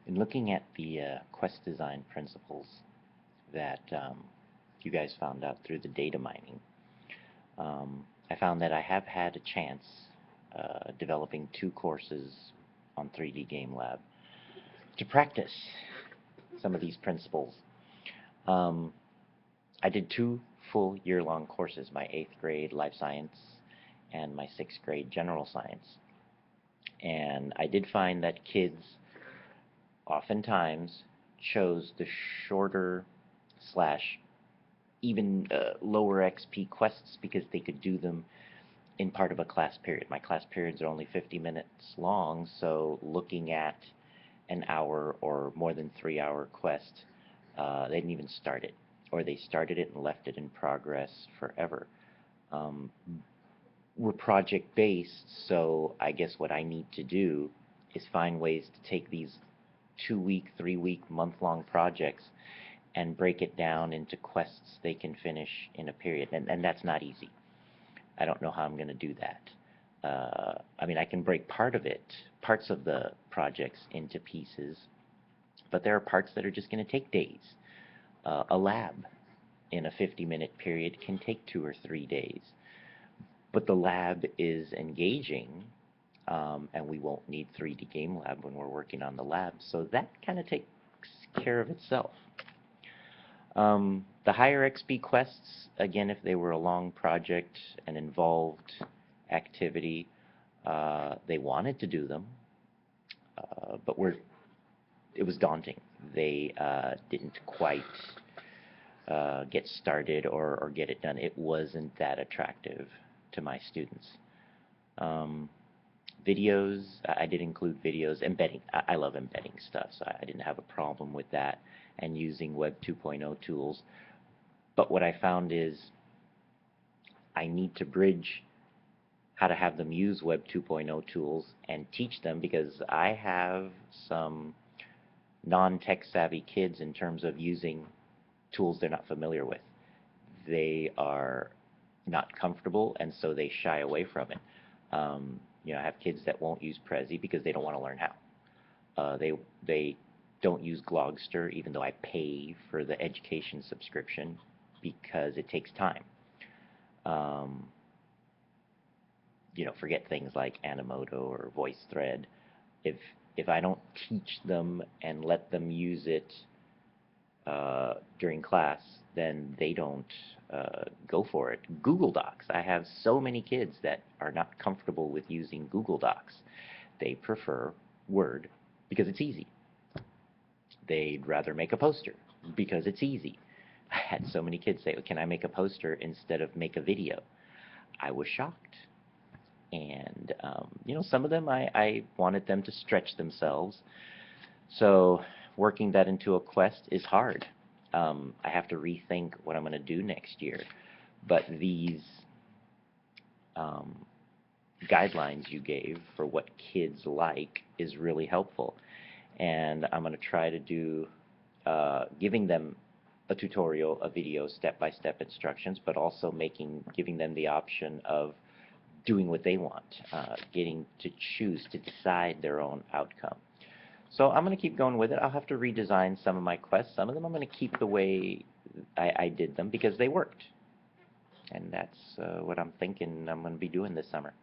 In looking at the quest design principles that you guys found out through the data mining, I found that I have had a chance developing 2 courses on 3D GameLab to practice some of these principles. I did 2 full year-long courses, my 8th grade life science and my 6th grade general science. And I did find that kids oftentimes chose the shorter slash even lower XP quests because they could do them in part of a class period. My class periods are only 50 minutes long, so looking at an hour or more than 3-hour quest, they didn't even start it, or they started it and left it in progress forever. We're project-based, so I guess what I need to do is find ways to take these 2-week, 3-week, month-long projects and break it down into quests they can finish in a period, and that's not easy. I don't know how I'm going to do that. I mean, I can break parts of the projects into pieces, but there are parts that are just going to take days. A lab in a 50-minute period can take 2 or 3 days, but the lab is engaging, and we won't need 3D GameLab when we're working on the lab, so that kind of takes care of itself. The higher XP quests, again, if they were a long project, an involved activity, they wanted to do them, but it was daunting. They didn't quite get started or get it done. It wasn't that attractive to my students. Videos, I did include videos. Embedding, I love embedding stuff, so I didn't have a problem with that, and using Web 2.0 tools. But what I found is I need to bridge how to have them use Web 2.0 tools and teach them, because I have some non-tech savvy kids in terms of using tools they're not familiar with. They are not comfortable, and so they shy away from it. You know, I have kids that won't use Prezi because they don't want to learn how. They don't use Glogster, even though I pay for the education subscription, because it takes time. You know, forget things like Animoto or VoiceThread. If I don't teach them and let them use it during class, then they don't go for it. Google Docs. I have so many kids that are not comfortable with using Google Docs. They prefer Word because it's easy. They'd rather make a poster because it's easy. I had so many kids say, "Can I make a poster instead of make a video?" I was shocked. And you know, some of them I wanted them to stretch themselves. So working that into a quest is hard. I have to rethink what I'm going to do next year. But these guidelines you gave for what kids like is really helpful. And I'm going to try to do giving them a tutorial, a video, step-by-step instructions, but also giving them the option of doing what they want, getting to choose, to decide their own outcome. So I'm going to keep going with it. I'll have to redesign some of my quests. Some of them I'm going to keep the way I did them because they worked. And that's what I'm thinking I'm going to be doing this summer.